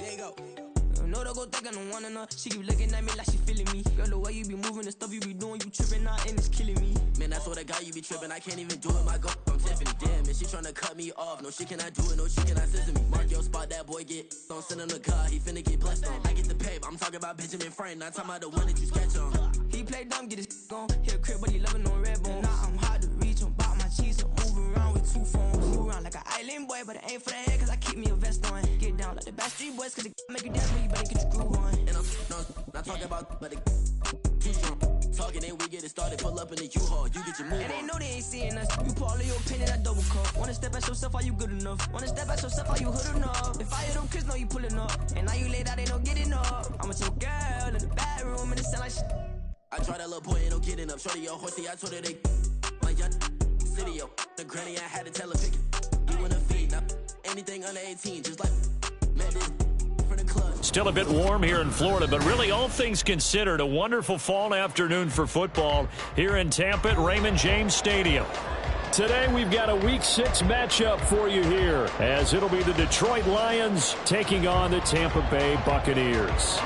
There you go. No, don't go think I don't want enough. She keep looking at me like she feeling me. Girl, the way you be moving, the stuff you be doing, you tripping out and it's killing me. Man, that's what I got, you be tripping. I can't even do it, my go. I'm Tiffany, damn, and she tryna cut me off. No, she cannot do it, no, she cannot scissor me. Mark your spot, that boy get. Don't send him to God, he finna get blessed on. I get the paper, I'm talking about Benjamin Franklin, not talking about the one that you sketch on. He play dumb, get his on. He a crib, but he loving on red bone. Now I'm hard to reach, I'm about my cheese, I'm moving around with 2 phones. Move around like an island boy, but it ain't for the head, cause I keep me a vest on. Get down like the Backstreet Boys, cause it make you dance, but you better get your groove on. And I'm not talking about, but it keep talking, and we get it started. Pull up in the U-Haul, you get your move on. And they know they ain't seeing us. You put all of your opinion, that double cup. Wanna step at yourself, are you good enough? Wanna step at yourself, are you hood enough? If I hear them kids, know you pulling up. And now you laid out, they don't get enough. I'm with your girl in the bedroom, and it sound like shit. I try that little boy, ain't no getting up. Shorty, your horsey, I told her they my young city, yo. The granny, I had to tell her pick it. You in the feed, now anything under 18, just like man, this. Still a bit warm here in Florida, but really all things considered, a wonderful fall afternoon for football here in Tampa at Raymond James Stadium. Today we've got a Week 6 matchup for you here, as it'll be the Detroit Lions taking on the Tampa Bay Buccaneers.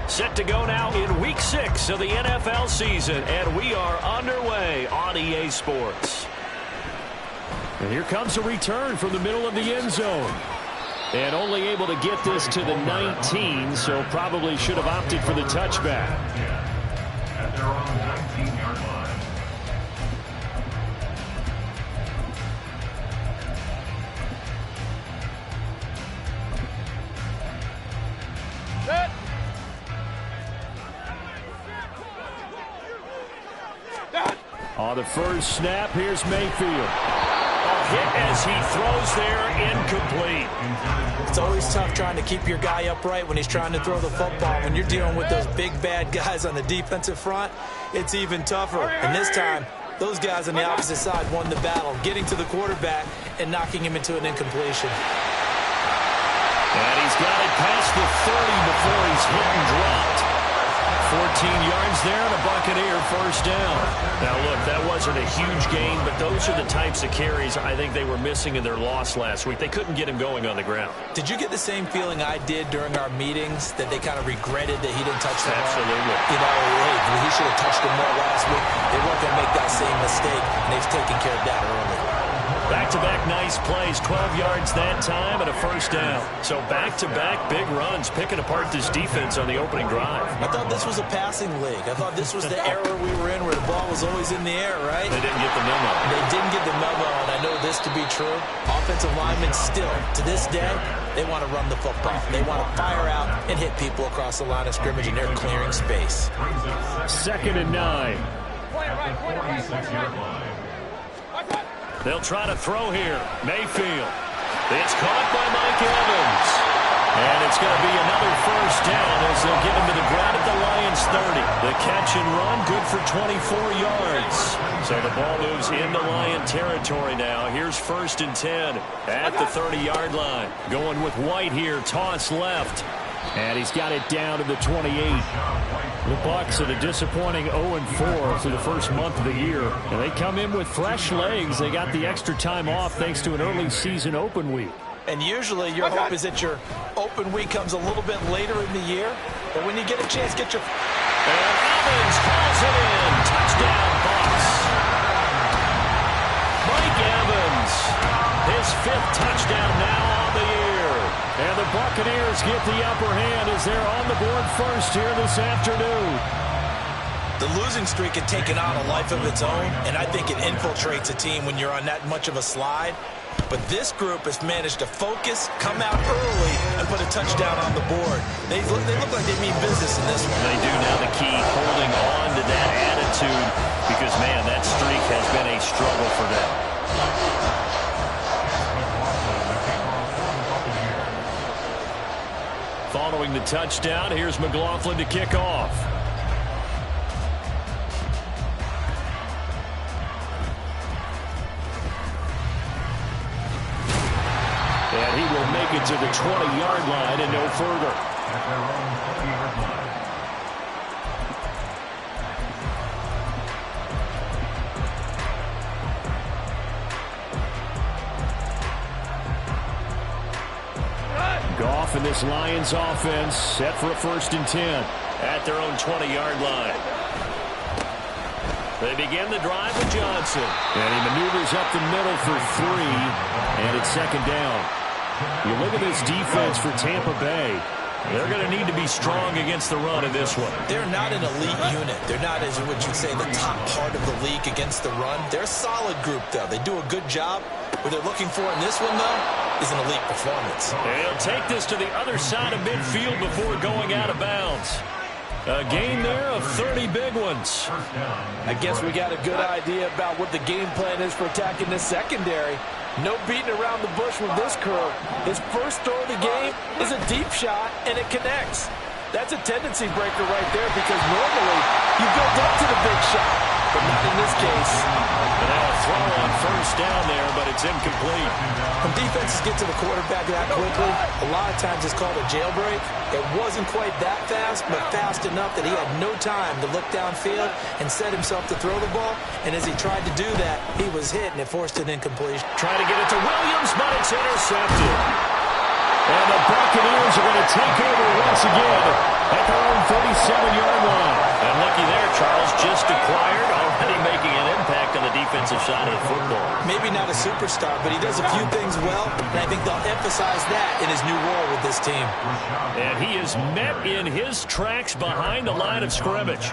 Set to go now in Week 6 of the NFL season, and we are underway on EA Sports. And here comes a return from the middle of the end zone. And only able to get this to the 19, so probably should have opted for the touchback. At their own 19-yard line. Set. On the first snap, here's Mayfield. Hit as he throws there, incomplete. It's always tough trying to keep your guy upright when he's trying to throw the football. When you're dealing with those big bad guys on the defensive front, it's even tougher. And this time, those guys on the opposite side won the battle, getting to the quarterback and knocking him into an incompletion. And he's got it past the 30 before he's hit and dropped. 14 yards there and a Buccaneer first down. Now, look, that wasn't a huge gain, but those are the types of carries I think they were missing in their loss last week. They couldn't get him going on the ground. Did you get the same feeling I did during our meetings, that they kind of regretted that he didn't touch the ball? Absolutely. You know, hey, he should have touched him more last week. They weren't going to make that same mistake, and they've taken care of that early. Back-to-back nice plays, 12 yards that time and a first down. So back-to-back big runs, picking apart this defense on the opening drive. I thought this was a passing league. I thought this was the era we were in where the ball was always in the air, right? They didn't get the memo. They didn't get the memo, and I know this to be true. Offensive linemen still, to this day, they want to run the football. They want to fire out and hit people across the line of scrimmage, and they're clearing space. 2nd and 9. At the 46-yard line. They'll try to throw here. Mayfield. It's caught by Mike Evans. And it's going to be another first down as they'll get him to the ground at the Lions 30. The catch and run, good for 24 yards. So the ball moves into Lion territory now. Here's 1st and 10 at the 30-yard line. Going with White here, toss left. And he's got it down to the 28. The Bucs at a disappointing 0-4 through the first month of the year. And they come in with fresh legs. They got the extra time off thanks to an early season open week. And usually your hope is that your open week comes a little bit later in the year. But when you get a chance, get your... And Evans calls it in. Touchdown, Bucs. Mike Evans, his 5th touchdown now on the year. And the Buccaneers get the upper hand as they're on the board first here this afternoon. The losing streak had taken on a life of its own, and I think it infiltrates a team when you're on that much of a slide. But this group has managed to focus, come out early, and put a touchdown on the board. They look like they mean business in this one. They do. Now the key, holding on to that attitude, because, man, that streak has been a struggle for them. Following the touchdown, here's McLaughlin to kick off. And he will make it to the 20-yard line and no further. At their own 20-yard line. This Lions offense set for a 1st and 10 at their own 20-yard line. They begin the drive with Johnson. And he maneuvers up the middle for 3, and it's 2nd down. You look at this defense for Tampa Bay. They're going to need to be strong against the run in this one. They're not an elite unit. They're not, as what you'd say, the top part of the league against the run. They're a solid group, though. They do a good job. What they're looking for in this one, though, is an elite performance. They'll take this to the other side of midfield before going out of bounds. A gain there of 30 big ones. I guess we got a good idea about what the game plan is for attacking this secondary. No beating around the bush with this crew. His first throw of the game is a deep shot, and it connects. That's a tendency breaker right there because normally you build up to the big shot, but not in this case. And now a throw on 1st down there, but it's incomplete. When defenses get to the quarterback that quickly, a lot of times it's called a jailbreak. It wasn't quite that fast, but fast enough that he had no time to look downfield and set himself to throw the ball. And as he tried to do that, he was hit, and it forced an incompletion. Trying to get it to Williams, but it's intercepted. And the Buccaneers are going to take over once again at their own 37-yard line. And looky there, Charles, just acquired, already making an impact on the defensive side of the football. Maybe not a superstar, but he does a few things well, and I think they'll emphasize that in his new role with this team. And he is met in his tracks behind the line of scrimmage.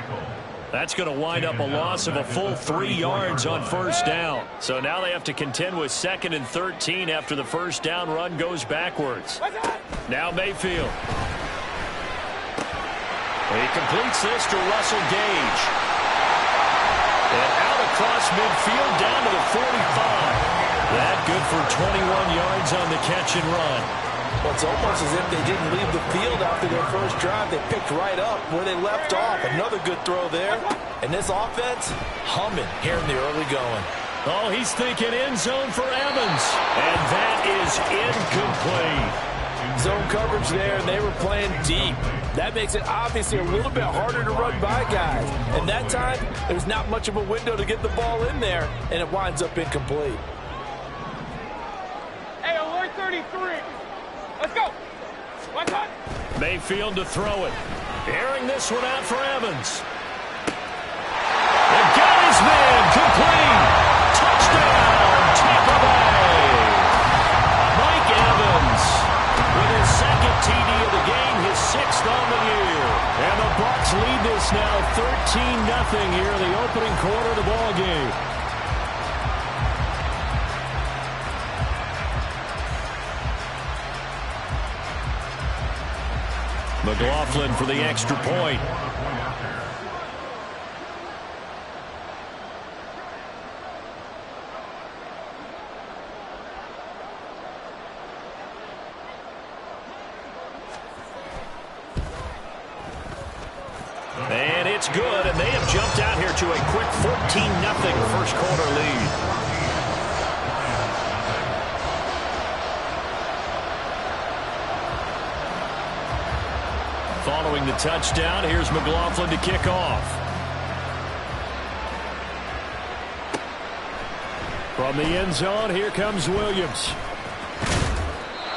That's going to wind up a loss of a full 3 yards on 1st down. So now they have to contend with 2nd and 13 after the 1st down run goes backwards. Now Mayfield. He completes this to Russell Gage. And out across midfield down to the 45. That good for 21 yards on the catch and run. Well, it's almost as if they didn't leave the field after their first drive. They picked right up where they left off. Another good throw there. And this offense, humming here in the early going. Oh, he's thinking end zone for Evans. And that is incomplete. Zone coverage there, and they were playing deep. That makes it obviously a little bit harder to run by guys. And that time, there's not much of a window to get the ball in there, and it winds up incomplete. Hey, alert 33. Let's go. One time. Mayfield to throw it. Airing this one out for Evans. And got his man complete. Touchdown, Tampa Bay. Mike Evans with his 2nd TD of the game, his 6th on the year. And the Bucs lead this now 13-0 here in the opening quarter of the ball game. McLaughlin for the extra point. And it's good, and they have jumped out here to a quick 14-0 first quarter lead. Following the touchdown, here's McLaughlin to kick off. From the end zone, here comes Williams.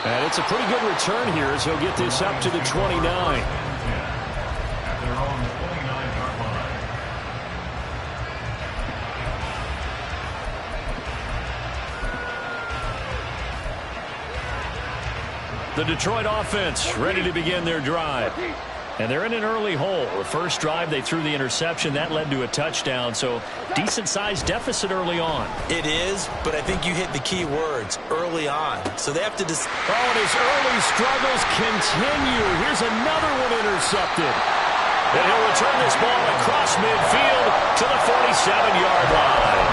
And it's a pretty good return here as he'll get this up to the 29. At their own 29-yard line. The Detroit offense ready to begin their drive. And they're in an early hole. The first drive, they threw the interception. That led to a touchdown, so decent-sized deficit early on. It is, but I think you hit the key words, early on. So they have to Oh, and his early struggles continue. Here's another one intercepted. And he'll return this ball across midfield to the 47-yard line.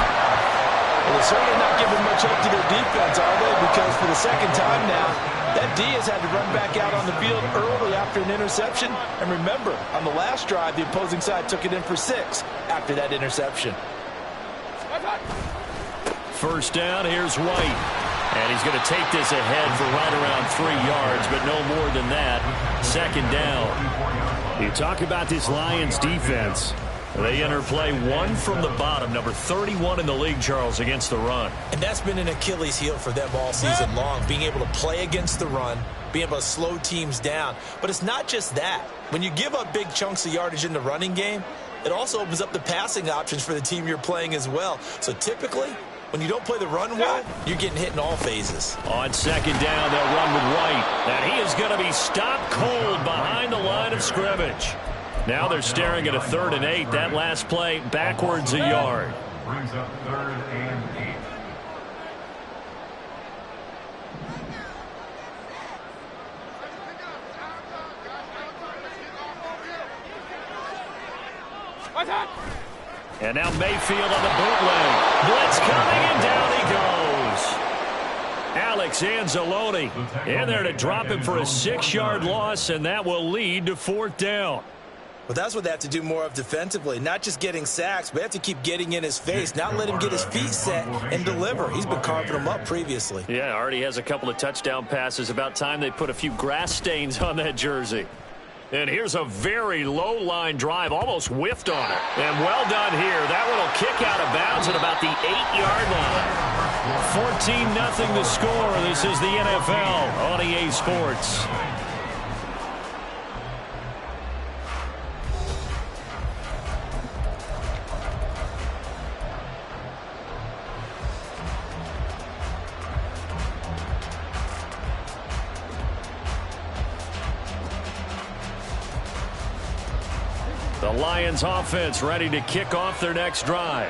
Well, they're certainly not giving much up to their defense, are they? Because for the 2nd time now, that D has had to run back out on the field early after an interception. And remember, on the last drive, the opposing side took it in for 6 after that interception. First down, here's White. And he's going to take this ahead for right around 3 yards, but no more than that. 2nd down. You talk about this Lions defense. They enter play one from the bottom, number 31 in the league, Charles, against the run. And that's been an Achilles heel for them all season long, being able to play against the run, being able to slow teams down. But it's not just that. When you give up big chunks of yardage in the running game, it also opens up the passing options for the team you're playing as well. So typically, when you don't play the run well, you're getting hit in all phases. On second down, they'll run with White. And he is going to be stopped cold behind the line of scrimmage. Now they're staring at a 3rd and 8. That last play backwards a yard. Brings up 3rd and 8. And now Mayfield on the bootleg. Blitz coming, and down he goes. Alex Anzalone in there to drop him for a 6-yard loss, and that will lead to 4th down. Well, that's what they have to do more of defensively. Not just getting sacks, but they have to keep getting in his face, not let him get his feet set and deliver. He's been carving them up previously. Yeah, already has a couple of touchdown passes. About time they put a few grass stains on that jersey. And here's a very low-line drive, almost whiffed on it. And well done here. That one will kick out of bounds at about the 8-yard line. 14-0 the score. This is the NFL on EA Sports. The Lions offense ready to kick off their next drive.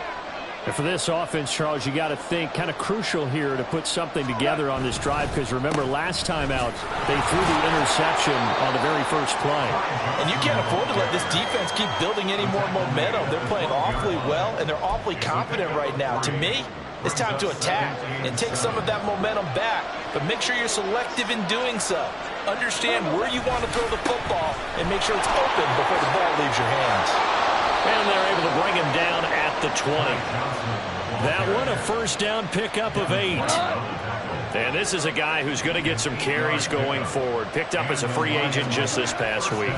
And for this offense, Charles, you got to think kind of crucial here to put something together on this drive, because remember last time out they threw the interception on the very first play. And you can't afford to let this defense keep building any more momentum. They're playing awfully well, and they're awfully confident right now. To me, it's time to attack and take some of that momentum back, but make sure you're selective in doing so. Understand where you want to throw the football and make sure it's open before the ball leaves your hands. And they're able to bring him down at the 20. That one a first down pickup of 8. And this is a guy who's going to get some carries going forward. Picked up as a free agent just this past week.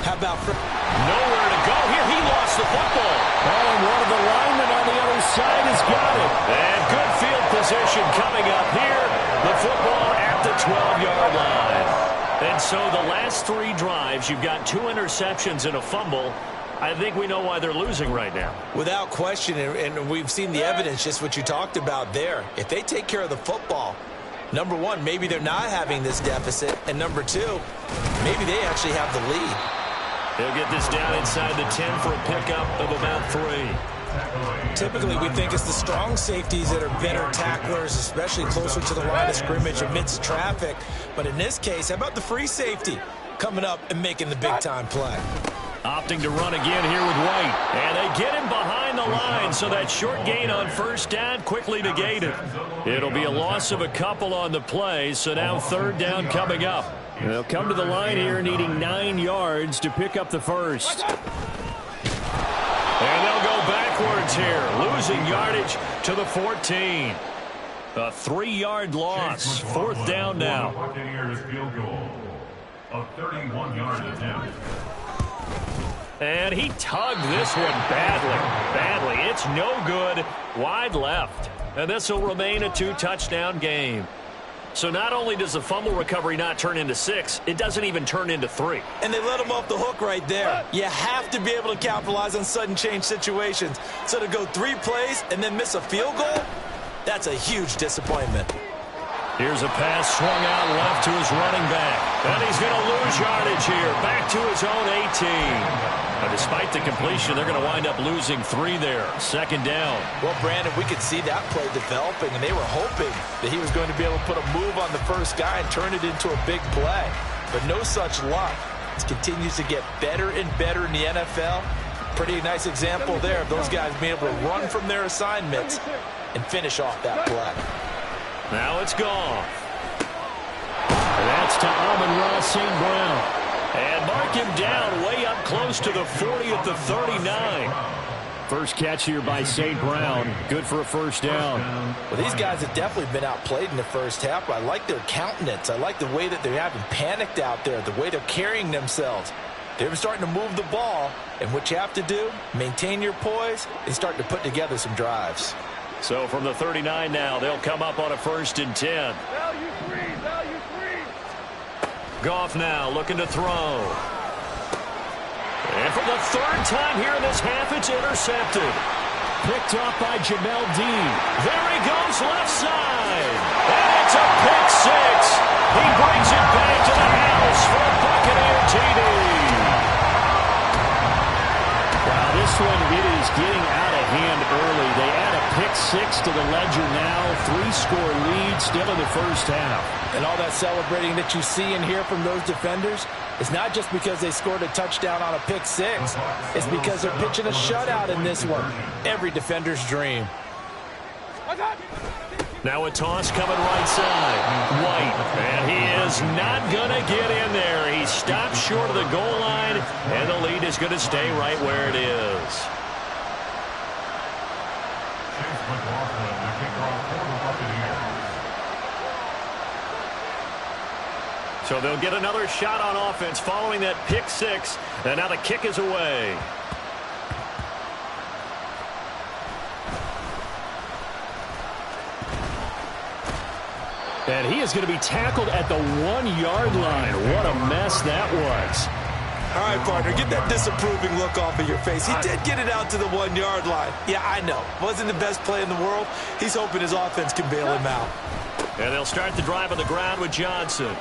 How about nowhere to go here? He lost the football. And one of the linemen on the other side has got it. And good field position coming up here. The football at the 12-yard line. And so the last 3 drives, you've got 2 interceptions and a fumble. I think we know why they're losing right now. Without question, and we've seen the evidence, just what you talked about there. If they take care of the football, number one, maybe they're not having this deficit. And number 2, maybe they actually have the lead. They'll get this down inside the 10 for a pickup of about 3. Typically, we think it's the strong safeties that are better tacklers, especially closer to the line of scrimmage amidst traffic. But in this case, how about the free safety coming up and making the big-time play? Opting to run again here with White. And they get him behind the line, so that short gain on first down quickly negated. It'll be a loss of a couple on the play, so now 3rd down coming up. They'll come to the line here needing 9 yards to pick up the first. And they'll go backwards here, losing yardage to the 14. A 3-yard loss, 4th down now. Buccaneers field goal. A 31-yard attempt. And he tugged this one badly. It's no good, wide left. And this will remain a 2-touchdown game. So not only does the fumble recovery not turn into 6, it doesn't even turn into 3. And they let him off the hook right there. You have to be able to capitalize on sudden change situations. So to go 3 plays and then miss a field goal, that's a huge disappointment. Here's a pass swung out left to his running back. And he's going to lose yardage here, back to his own 18. But despite the completion, they're going to wind up losing 3 there. 2nd down. Well, Brandon, we could see that play developing, and they were hoping that he was going to be able to put a move on the first guy and turn it into a big play. But no such luck. It continues to get better and better in the NFL. Pretty nice example there of those guys being able to run from their assignments and finish off that play. Now it's gone. And that's to Amon-Ra St. Brown. And mark him down way up close to the 40 at the 39. First catch here by St. Brown. Good for a first down. Well, these guys have definitely been outplayed in the first half. I like their countenance. I like the way that they haven't panicked out there, the way they're carrying themselves. They're starting to move the ball, and what you have to do, maintain your poise and start to put together some drives. So from the 39 now, they'll come up on a 1st and 10. Value three. Goff now looking to throw. And for the 3rd time here in this half, it's intercepted. Picked off by Jamel Dean. There he goes left side. And it's a pick 6. He brings it back to the house for a Buccaneer TD. Wow, this one, it is getting out of hand early. They add a pick 6 to the ledger now. 3-score lead still in the first half. And all that celebrating that you see and hear from those defenders is not just because they scored a touchdown on a pick 6. It's because they're pitching a shutout in this one. Every defender's dream. Now a toss coming right side. White, and he is not going to get in there. He stopped short of the goal line, and the lead is going to stay right where it is. Chase McLaughlin, the kickoff for the Buccaneers. So they'll get another shot on offense following that pick 6, and now the kick is away. And he is going to be tackled at the 1-yard line. What a mess that was. All right, partner, get that disapproving look off of your face. He did get it out to the 1-yard line. Yeah, I know. Wasn't the best play in the world. He's hoping his offense can bail him out. And they'll start the drive on the ground with Johnson.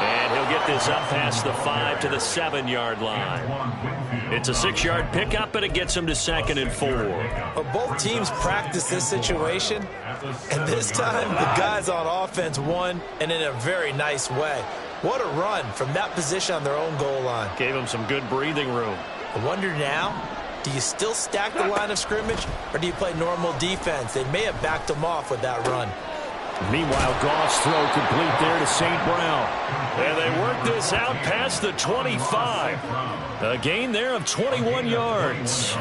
And he'll get this up past the 5 to the 7-yard line. It's a 6-yard pickup, and it gets him to 2nd and 4. But both teams practice this situation, and this time the guys on offense won, and in a very nice way. What a run from that position on their own goal line. Gave him some good breathing room. I wonder now, do you still stack the line of scrimmage, or do you play normal defense? They may have backed them off with that run. Meanwhile, Goff's throw complete there to St. Brown. And they work this out past the 25. A gain there of 21 yards.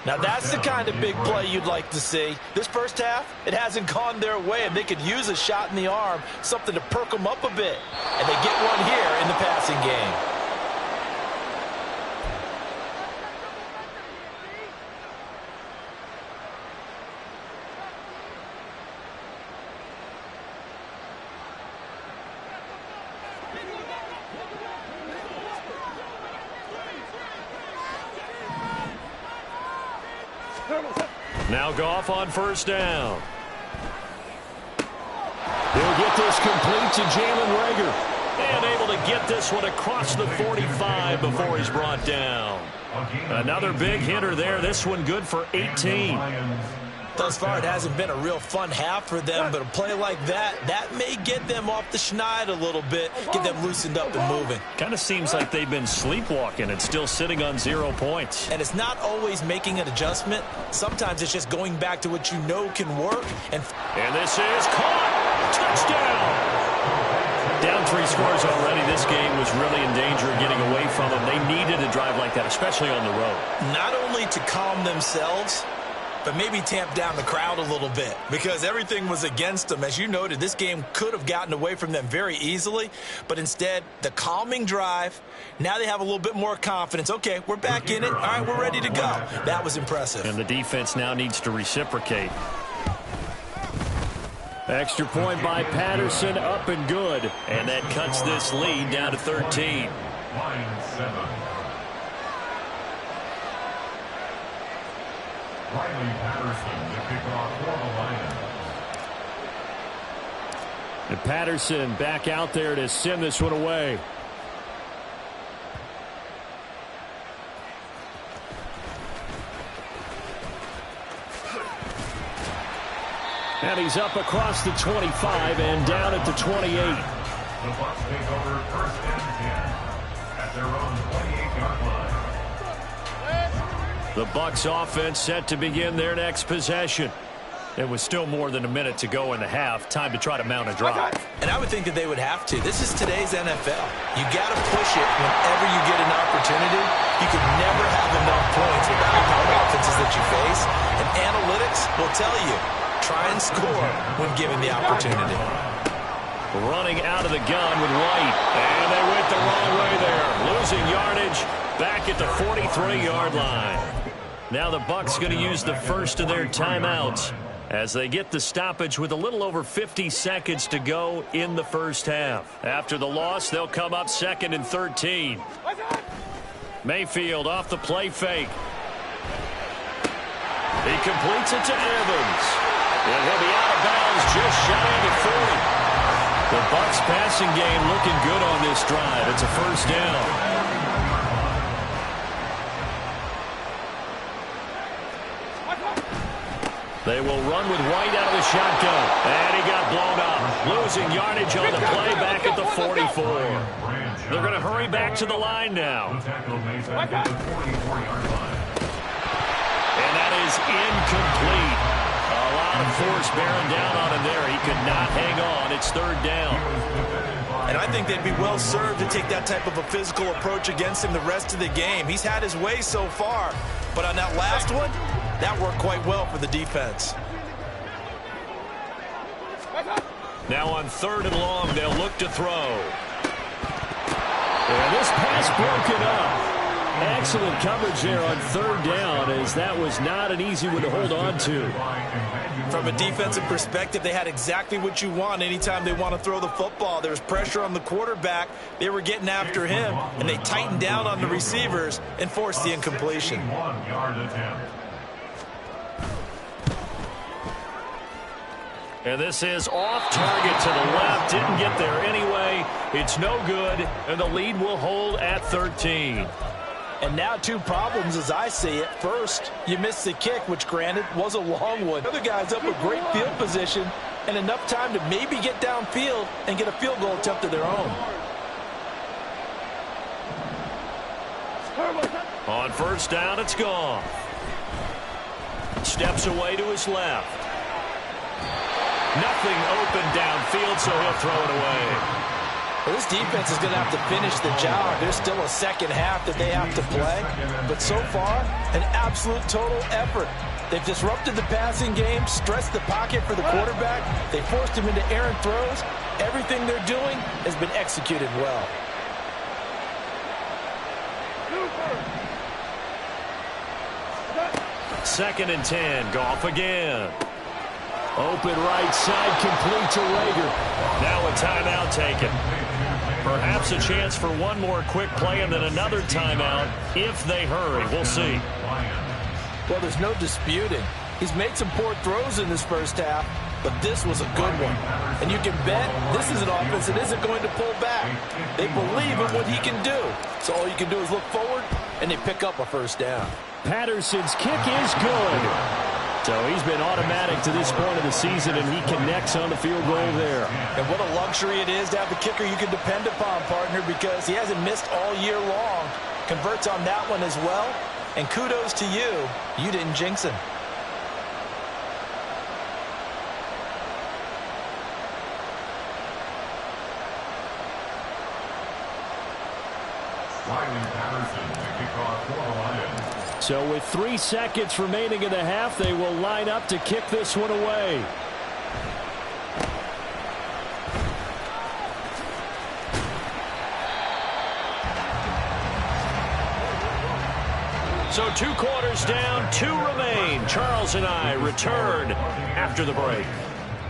Now that's the kind of big play you'd like to see. This first half, it hasn't gone their way, and they could use a shot in the arm, something to perk them up a bit. And they get one here in the passing game. Now Goff on 1st down. He'll get this complete to Jalen Reagor. And able to get this one across the 45 before he's brought down. Another big hitter there. This one good for 18. Thus far, it hasn't been a real fun half for them, but a play like that may get them off the schneid a little bit, get them loosened up and moving. Kind of seems like they've been sleepwalking and still sitting on 0 points. And it's not always making an adjustment. Sometimes it's just going back to what you know can work. And this is caught. Touchdown. Down 3 scores already. This game was really in danger of getting away from them. They needed a drive like that, especially on the road. Not only to calm themselves, but maybe tamp down the crowd a little bit because everything was against them. As you noted, this game could have gotten away from them very easily, but instead, the calming drive, now they have a little bit more confidence. Okay, we're back in it. All right, we're ready to go. That was impressive. And the defense now needs to reciprocate. Extra point by Patterson, up and good. And that cuts this lead down to 13. Line 7. Riley Patterson, the kickoff for the Lions. And Patterson back out there to send this one away. And he's up across the 25 and down at the 28. The Bucs take over 1st and 10 at their own 28-yard line. The Bucs offense set to begin their next possession. It was still more than a minute to go in the half. Time to try to mount a drive. And I would think that they would have to. This is today's NFL. You got to push it whenever you get an opportunity. You can never have enough points with the high-powered offenses that you face. And analytics will tell you, try and score when given the opportunity. running out of the gun with White. And they went the wrong way there. Losing yardage back at the 43-yard line. Now the Bucs going to use the first of their timeouts as they get the stoppage with a little over 50 seconds to go in the first half. After the loss, they'll come up 2nd and 13. Mayfield off the play fake. He completes it to Evans. And he'll be out of bounds just shy of the 40. The Bucs passing game looking good on this drive. It's a first down. They will run with White out of the shotgun. And he got blown up. Losing yardage on the play back at the 44. They're going to hurry back to the line now. And that is incomplete. A lot of force bearing down on him there. He could not hang on. It's 3rd down. And I think they'd be well served to take that type of a physical approach against him the rest of the game. He's had his way so far. But on that last one, that worked quite well for the defense. Now on 3rd and long, they'll look to throw. And this pass broken up. Excellent coverage there on 3rd down, as that was not an easy one to hold on to. From a defensive perspective, they had exactly what you want anytime they want to throw the football. There was pressure on the quarterback. They were getting after him, and they tightened down on the receivers and forced the incompletion. And this is off target to the left. Didn't get there anyway. It's no good, and the lead will hold at 13. And now 2 problems as I see it. First, you missed the kick, which granted was a long one. The other guy's up with great field position and enough time to maybe get downfield and get a field goal attempt of their own. On 1st down, it's gone. Steps away to his left. Nothing open downfield, so he'll throw it away. Well, this defense is going to have to finish the job. There's still a second half that they have to play. But so far, an absolute total effort. They've disrupted the passing game, stressed the pocket for the quarterback. They forced him into errant throws. Everything they're doing has been executed well. Second and 10. Goff again. Open right side, complete to Rager. Now a timeout taken. Perhaps a chance for one more quick play and then another timeout if they hurry. We'll see. Well, there's no disputing. He's made some poor throws in this first half, but this was a good one. And you can bet this is an offense that isn't going to pull back. They believe in what he can do. So all you can do is look forward, and they pick up a first down. Patterson's kick is good. So he's been automatic to this point of the season, and he connects on the field goal there. And what a luxury it is to have a kicker you can depend upon, partner, because he hasn't missed all year long. Converts on that one as well. And kudos to you. You didn't jinx him. Riley Patterson to kick off for the Lions. So with 3 seconds remaining in the half, they will line up to kick this one away. So 2 quarters down, 2 remain. Charles and I return after the break.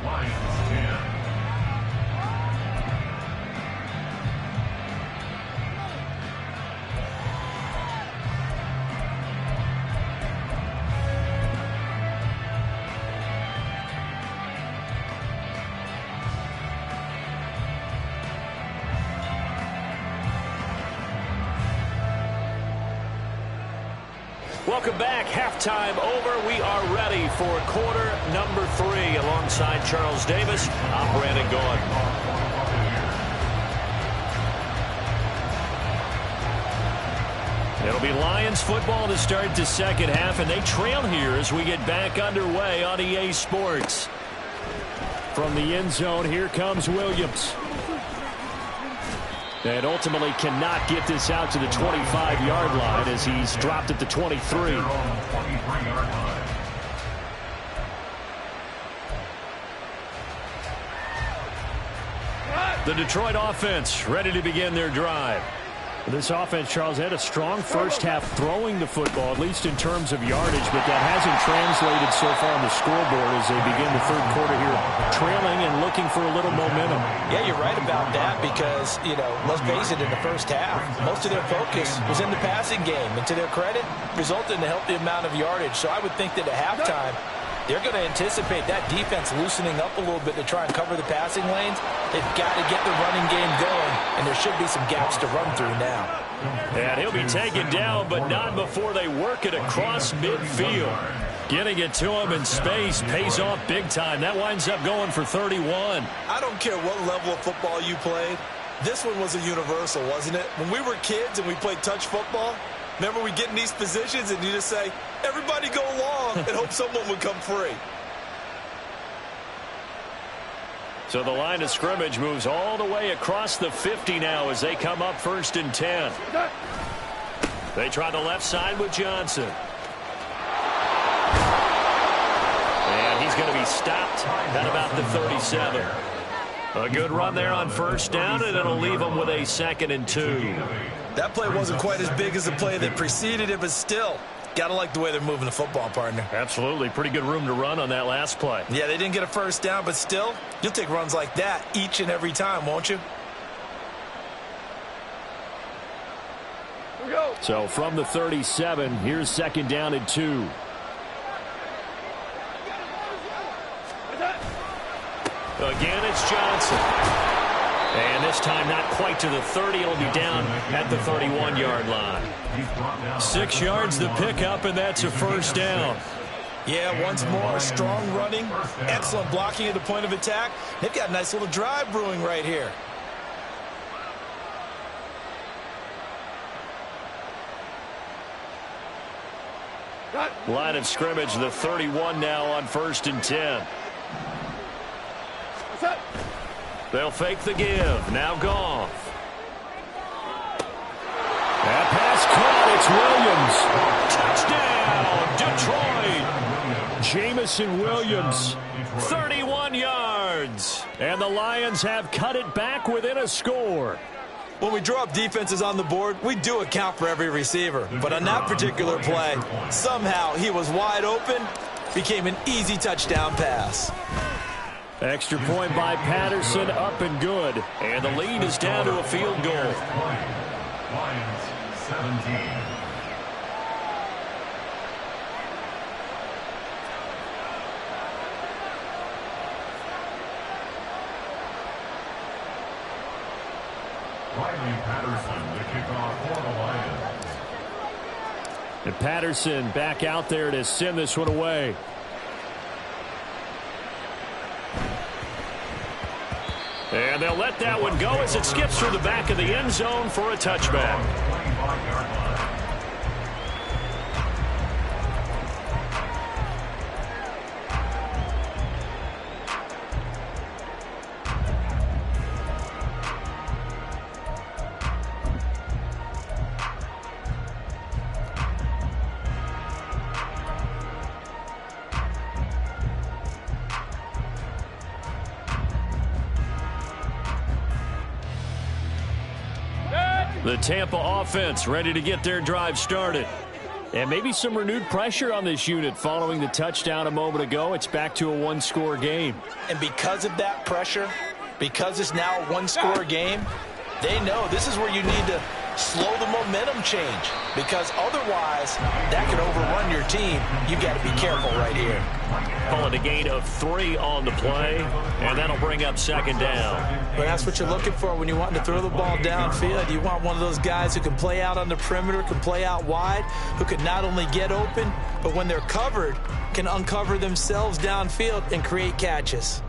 Lions 10. Welcome back. Halftime over. We are ready for quarter number 3. Alongside Charles Davis, I'm Brandon Gaudin. It'll be Lions football to start the second half, and they trail here as we get back underway on EA Sports. From the end zone, here comes Williams. And ultimately cannot get this out to the 25-yard line as he's dropped at the 23. 23-yard line. The Detroit offense ready to begin their drive. This offense, Charles, had a strong first half throwing the football, at least in terms of yardage, but that hasn't translated so far on the scoreboard as they begin the third quarter here, trailing and looking for a little momentum. Yeah, you're right about that because, let's face it, in the first half, most of their focus was in the passing game, and to their credit, resulted in a healthy amount of yardage. So I would think that at halftime, they're going to anticipate that defense loosening up a little bit to try and cover the passing lanes. They've got to get the running game going, and there should be some gaps to run through now. And he'll be taken down, but not before they work it across midfield. Getting it to him in space pays off big time. That winds up going for 31. I don't care what level of football you played. This one was a universal, wasn't it? When we were kids and we played touch football, remember we get in these positions and you just say, everybody go along and hope someone would come free. So the line of scrimmage moves all the way across the 50 now as they come up 1st and 10. They try the left side with Johnson. And he's going to be stopped at about the 37. A good run there on 1st down, and it'll leave them with a 2nd and 2. That play wasn't quite as big as the play that preceded it, but still, got to like the way they're moving the football, partner. Absolutely. Pretty good room to run on that last play. Yeah, they didn't get a 1st down, but still, you'll take runs like that each and every time, won't you? So from the 37, here's 2nd down and 2. Again, it's Johnson. And this time not quite to the 30. It'll be down at the 31-yard line. 6 yards the pickup, and that's a 1st down. Yeah, once more, strong running, excellent blocking at the point of attack. They've got a nice little drive brewing right here. Line of scrimmage, the 31 now on 1st and 10. They'll fake the give. Now Goff. That pass caught. It's Williams. Touchdown, Detroit. Jamison Williams. 31 yards. And the Lions have cut it back within a score. When we draw up defenses on the board, we do account for every receiver. But on that particular play, somehow he was wide open, became an easy touchdown pass. Extra point by Patterson, up and good. And the lead is down to a field goal. Lions 17. Riley Patterson, the kickoff for the Lions. And Patterson back out there to send this one away. And they'll let that one go as it skips through the back of the end zone for a touchback. 25-yard line. The Tampa offense ready to get their drive started. And maybe some renewed pressure on this unit following the touchdown a moment ago. It's back to a one-score game. And because of that pressure, because it's now a one-score game, they know this is where you need to slow the momentum change, because otherwise that could overrun your team. You've got to be careful right here. Calling a gain of 3 on the play, and that'll bring up 2nd down. But that's what you're looking for when you want to throw the ball downfield. You want one of those guys who can play out on the perimeter, can play out wide, who can not only get open, but when they're covered, can uncover themselves downfield and create catches.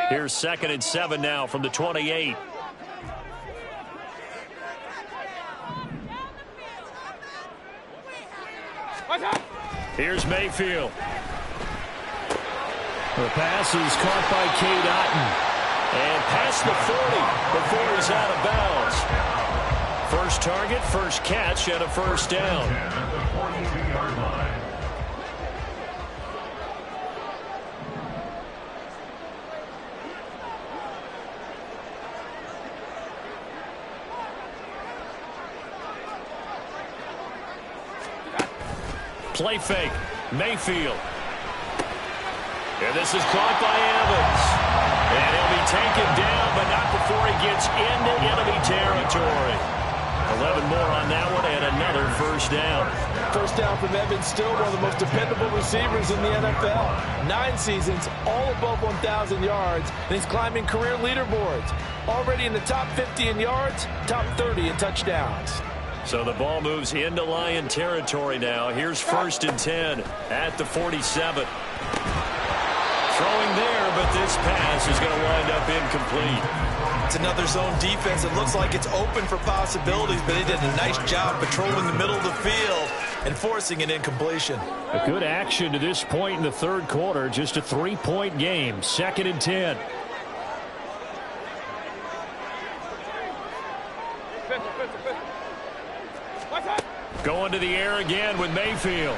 Here's 2nd and 7 now from the 28. Here's Mayfield. The pass is caught by Cade Otton. And past the 40 before he's out of bounds. First target, first catch, and a 1st down. At the 42-yard line. Play fake. Mayfield. And this is caught by Evans. And he'll be taken down, but not before he gets into enemy territory. 11 more on that one, and another first down. First down from Evans, still one of the most dependable receivers in the NFL. 9 seasons, all above 1,000 yards, and he's climbing career leaderboards. Already in the top 50 in yards, top 30 in touchdowns. So the ball moves into Lion territory now. Here's 1st and 10 at the 47. Throwing there, but this pass is going to wind up incomplete. It's another zone defense. It looks like it's open for possibilities, but they did a nice job patrolling the middle of the field and forcing an incompletion. A good action to this point in the third quarter. Just a 3-point game. 2nd and 10. Going to the air again with Mayfield.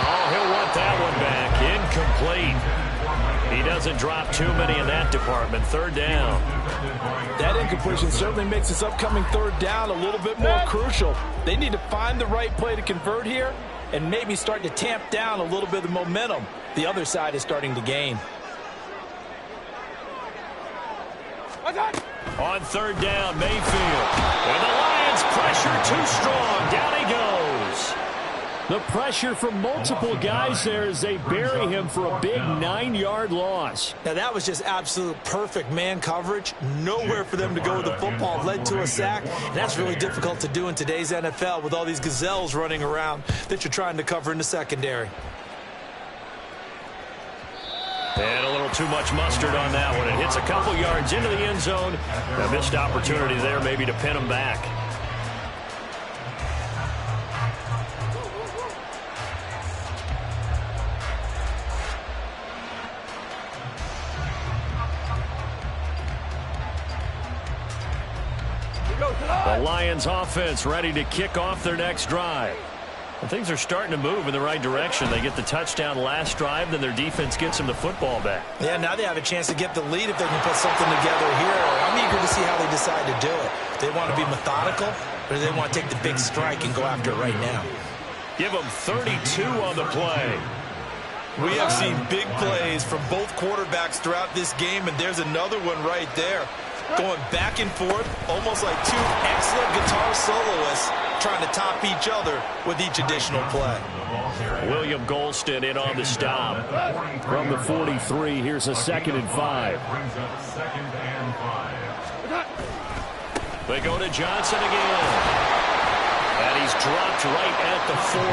Oh, he'll want that one back. Incomplete. He doesn't drop too many in that department. 3rd down. That incompletion certainly makes this upcoming 3rd down a little bit more crucial. They need to find the right play to convert here and maybe start to tamp down a little bit of the momentum the other side is starting to gain. On 3rd down, Mayfield. And the Lions pressure too strong. Down he goes. The pressure from multiple guys there as they bury him for a big 9-yard loss. Now, that was just absolute perfect man coverage. Nowhere for them to go with the football. Led to a sack, and that's really difficult to do in today's NFL with all these gazelles running around that you're trying to cover in the secondary. And a little too much mustard on that one. It hits a couple yards into the end zone. A missed opportunity there maybe to pin him back. The Lions offense ready to kick off their next drive. And things are starting to move in the right direction. They get the touchdown last drive, then their defense gets them the football back. Yeah, now they have a chance to get the lead if they can put something together here. I'm eager to see how they decide to do it. Do they want to be methodical, or do they want to take the big strike and go after it right now? Give them 32 on the play. We have seen big plays from both quarterbacks throughout this game, and there's another one right there. Going back and forth, almost like two excellent guitar soloists trying to top each other with each additional play. William Golston in on the stop. From the 43, here's a 2nd and 5. They go to Johnson again. And he's dropped right at the 40.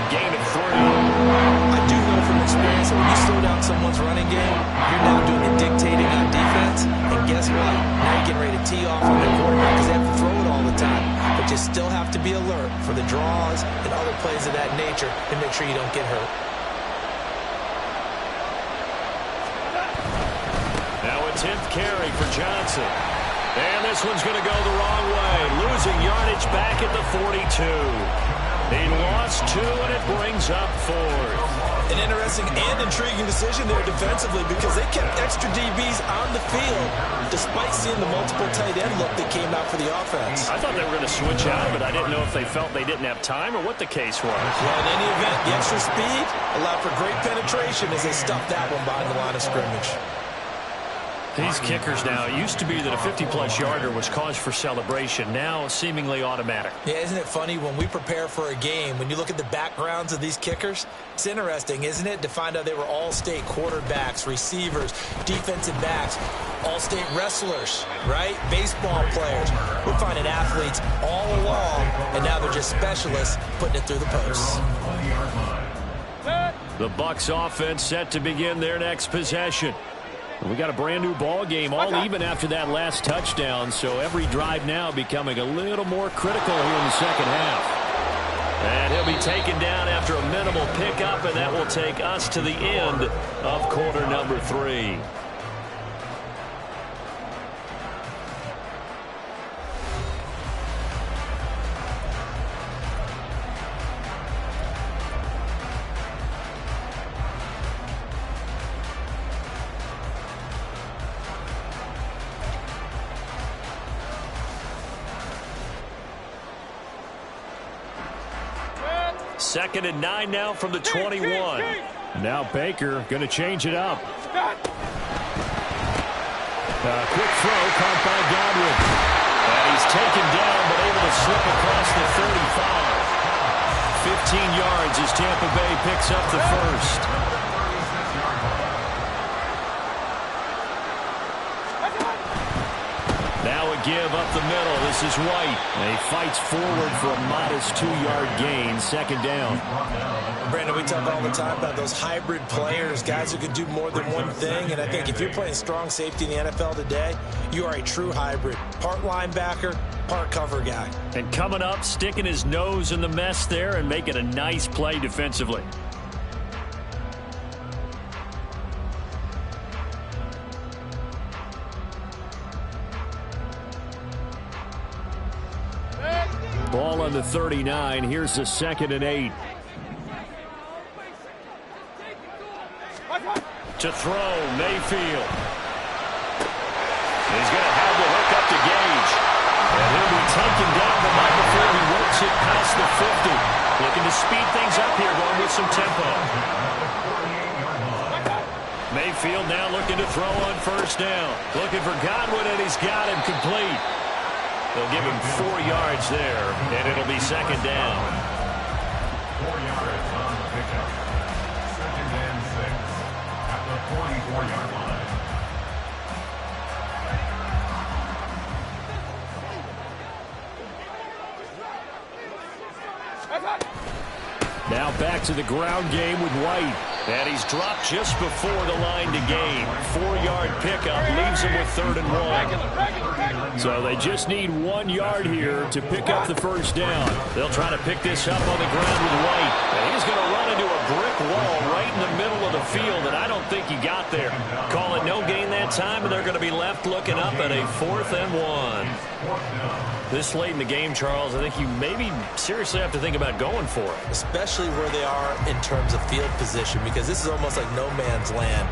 Gain of 3. I do know from experience that when you slow down someone's running game, you're now doing the dictating on defense. And guess what? Now you're getting ready to tee off on the quarterback because they have to throw it all the time. But you still have to be alert for the draws and other plays of that nature to make sure you don't get hurt. Now a 10th carry for Johnson. And this one's going to go the wrong way. Losing yardage back at the 42. He lost 2, and it brings up 4th. An interesting and intriguing decision there defensively because they kept extra DBs on the field despite seeing the multiple tight end look that came out for the offense. I thought they were going to switch out, but I didn't know if they felt they didn't have time or what the case was. Well, in any event, the extra speed allowed for great penetration as they stuffed that one behind the line of scrimmage. These kickers now, it used to be that a 50-plus yarder was cause for celebration. Now, seemingly automatic. Yeah, isn't it funny when we prepare for a game, when you look at the backgrounds of these kickers, it's interesting, isn't it, to find out they were all-state quarterbacks, receivers, defensive backs, all-state wrestlers, right? Baseball players. We're finding athletes all along, and now they're just specialists putting it through the posts. The Bucs offense set to begin their next possession. We got a brand new ball game, all even after that last touchdown, so every drive now becoming a little more critical here in the second half. And he'll be taken down after a minimal pickup, and that will take us to the end of quarter number 3. 2nd and 9 now from the 21. Now Baker going to change it up. Quick throw caught by Godwin. And he's taken down but able to slip across the 35. 15 yards as Tampa Bay picks up the first. Now a give up the middle. This is White. And he fights forward for a modest 2-yard gain. 2nd down. Brandon, we talk all the time about those hybrid players, guys who can do more than one thing. And I think if you're playing strong safety in the NFL today, you are a true hybrid. Part linebacker, part cover guy. And coming up, sticking his nose in the mess there and making a nice play defensively. Ball on the 39. Here's the 2nd and 8. To throw, Mayfield. He's going to have the hook up to Gage. And he'll be taken down the night before he works it past the 50. Looking to speed things up here, going with some tempo. Mayfield now looking to throw on 1st down. Looking for Godwin, and he's got him complete. They'll give him 4 yards there, and it'll be 2nd down. 4 yards on the pickup. 2nd and 6 at the 44-yard line. Now back to the ground game with White. And he's dropped just before the line to gain. 4-yard pickup leaves him with 3rd and 1. So they just need 1 yard here to pick up the 1st down. They'll try to pick this up on the ground with White. And he's going to run into a brick wall right in the middle of the field, and I don't think he got there. Call it no gain that time, and they're going to be left looking up at a 4th and 1. This late in the game, Charles, I think you maybe seriously have to think about going for it. Especially where they are in terms of field position, because this is almost like no man's land.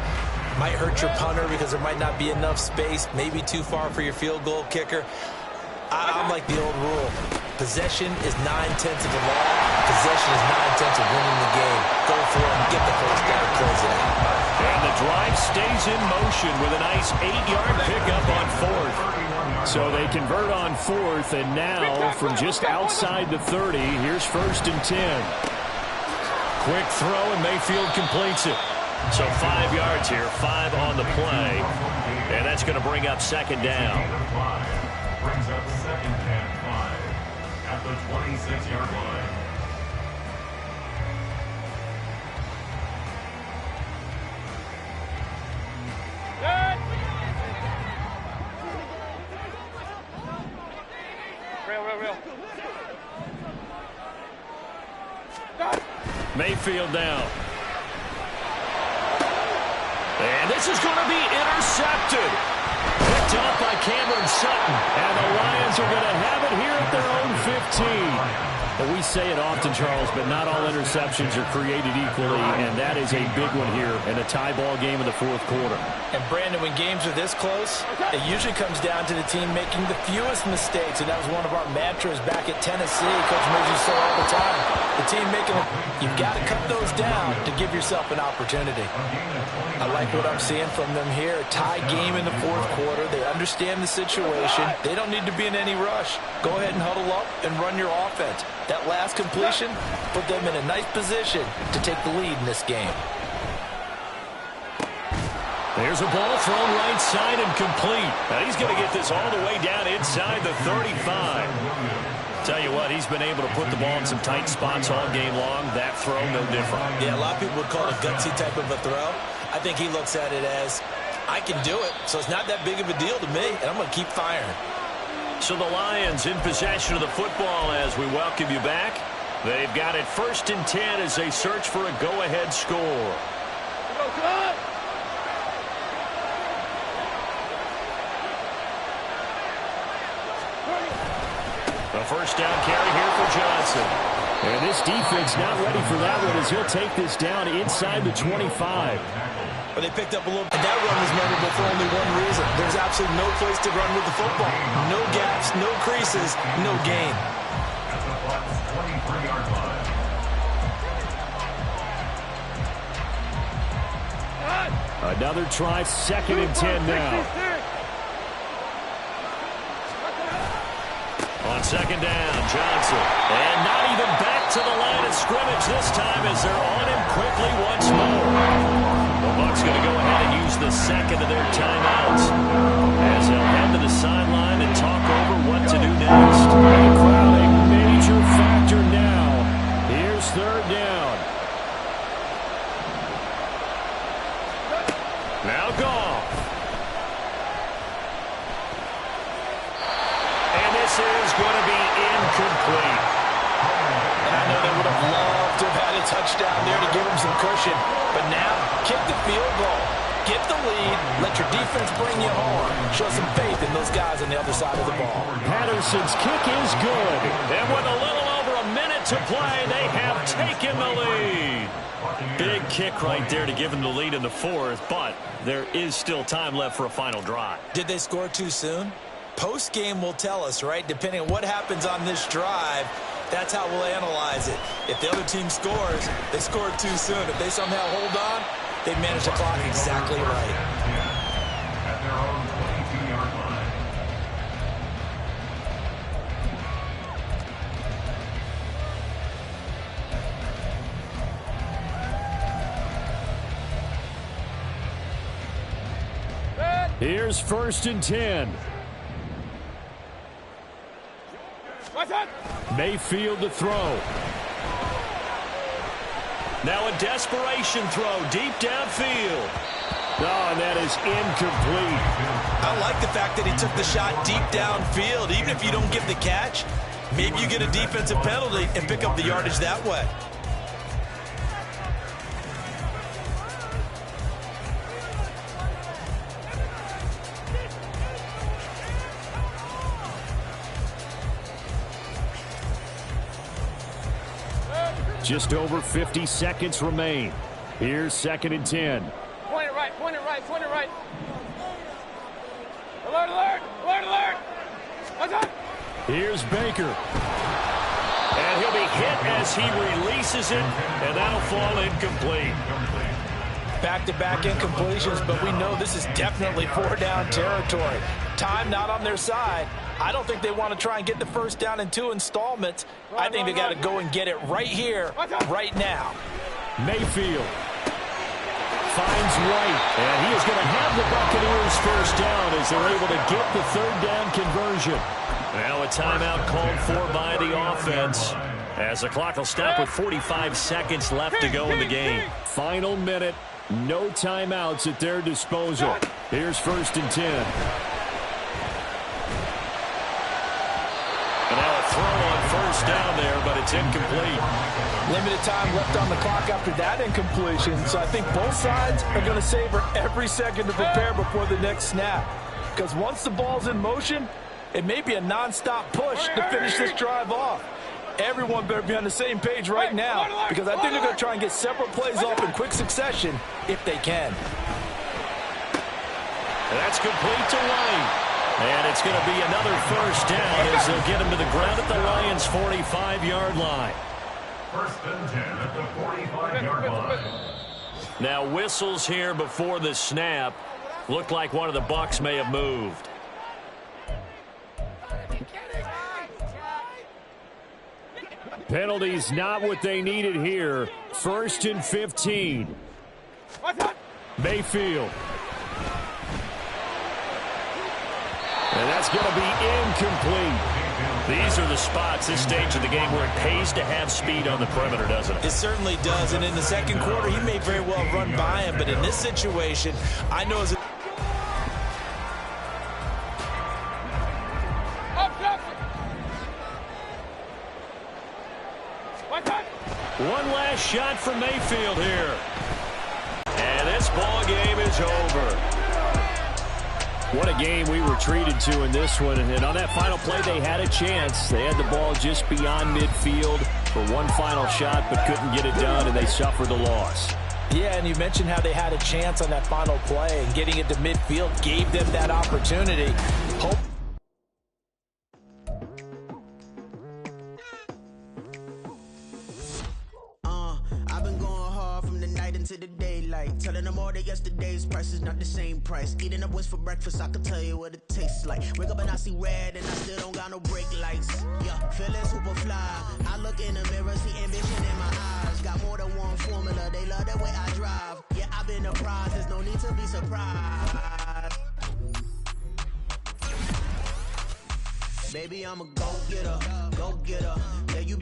Might hurt your punter because there might not be enough space, maybe too far for your field goal kicker. I'm like the old rule. Possession is 9/10 of the law. Possession is 9/10 of winning the game. Go for it and get the 1st down, close it out. And the drive stays in motion with a nice 8-yard pickup on 4th. So they convert on 4th, and now from just outside the 30, here's 1st and 10. Quick throw, and Mayfield completes it. So 5 yards here, 5 on the play. And that's going to bring up 2nd down. Brings up 2nd and 5 at the 26-yard line. Mayfield down. And this is going to be intercepted. Picked up by Cameron Sutton. And the Lions are going to have it here at their own 15. Well, we say it often, Charles, but not all interceptions are created equally, and that is a big one here in a tie ball game in the 4th quarter. And, Brandon, when games are this close, it usually comes down to the team making the fewest mistakes, and that was one of our mantras back at Tennessee. Coach Murphy said all the time, the team making it, you've got to cut those down to give yourself an opportunity. I like what I'm seeing from them here. A tie game in the 4th quarter. They understand the situation. They don't need to be in any rush. Go ahead and huddle up and run your offense. That last completion put them in a nice position to take the lead in this game. There's a ball thrown right side and complete. Now he's going to get this all the way down inside the 35. Tell you what, he's been able to put the ball in some tight spots all game long. That throw, no different. Yeah, a lot of people would call it a gutsy type of a throw. I think he looks at it as, I can do it, so it's not that big of a deal to me, and I'm going to keep firing. So the Lions in possession of the football as we welcome you back. They've got it 1st and 10 as they search for a go-ahead score. The 1st down carry here for Johnson. And this defense not ready for that one as he'll take this down inside the 25. But they picked up a little. And that run was memorable for only one reason. There's absolutely no place to run with the football. No gaps, no creases, no gain. At the Bucs 23-yard line. Another try, 2nd and 10 now. On 2nd down, Johnson. And not even back to the line of scrimmage this time as they're on him quickly once more. The Bucs going to go ahead and use the second of their timeouts as they'll head to the sideline and talk over what to do next. The crowd a major factor now. Here's 3rd down. Now Goff. And this is going to be incomplete. And I know they would have loved to have had a touchdown there to give them some cushion. But now, kick the field goal. Get the lead. Let your defense bring you home. Show some faith in those guys on the other side of the ball. Patterson's kick is good. And with a little over a minute to play, they have taken the lead. Big kick right there to give them the lead in the 4th, but there is still time left for a final drive. Did they score too soon? Post-game will tell us, right? Depending on what happens on this drive, that's how we'll analyze it. If the other team scores, they scored too soon. If they somehow hold on, they manage the clock exactly right. At their own 22-yard line. Here's 1st and 10. Mayfield to throw. Now a desperation throw deep downfield. Oh, and that is incomplete. I like the fact that he took the shot deep downfield. Even if you don't get the catch, maybe you get a defensive penalty and pick up the yardage that way. Just over 50 seconds remain. Here's 2nd and 10. Point it right, point it right, point it right. Alert, alert, alert, alert. What's up? Here's Baker. And he'll be hit as he releases it, and that'll fall incomplete. Back-to-back incompletions, but we know this is definitely 4-down territory. Time not on their side. I don't think they want to try and get the 1st down in 2 installments. I think they got to go and get it right here, right now. Mayfield finds White, and he is going to have the Buccaneers 1st down as they're able to get the 3rd down conversion. Now a timeout called for by the offense as the clock will stop with 45 seconds left to go in the game. Final minute, no timeouts at their disposal. Here's 1st and 10. And now a throw on 1st down there, but it's incomplete. Limited time left on the clock after that incompletion, so I think both sides are going to savor every second to prepare before the next snap. Because once the ball's in motion, it may be a non-stop push to finish this drive off. Everyone better be on the same page right now, because I think they're going to try and get several plays off in quick succession if they can. And that's complete to White. And it's going to be another 1st down as they'll get him to the ground at the Lions' 45-yard line. 1st and 10 at the 45-yard line. Now whistles here before the snap. Looked like one of the Bucs may have moved. Penalties not what they needed here. 1st and 15. Mayfield. And that's going to be incomplete. These are the spots, this stage of the game, where it pays to have speed on the perimeter, doesn't it? It certainly does, and in the 2nd quarter, he may very well run by him, but in this situation, I know as a one last shot from Mayfield here. And this ball game is over. What a game we were treated to in this one. And on that final play, they had a chance. They had the ball just beyond midfield for one final shot, but couldn't get it done, and they suffered the loss. Yeah, and you mentioned how they had a chance on that final play, and getting it to midfield gave them that opportunity. I've been going hard from the night until into the daylight. Telling them all that yesterday's price is not the same price. Eating up what's for breakfast, I can tell you what it tastes like. Wake up and I see red and I still don't got no brake lights. Yeah, feeling super fly. I look in the mirror, see ambition in my eyes. Got more than one formula, they love the way I drive. Yeah, I've been apprised, there's no need to be surprised. Baby, I'm a go-getter, go-getter. Yeah, you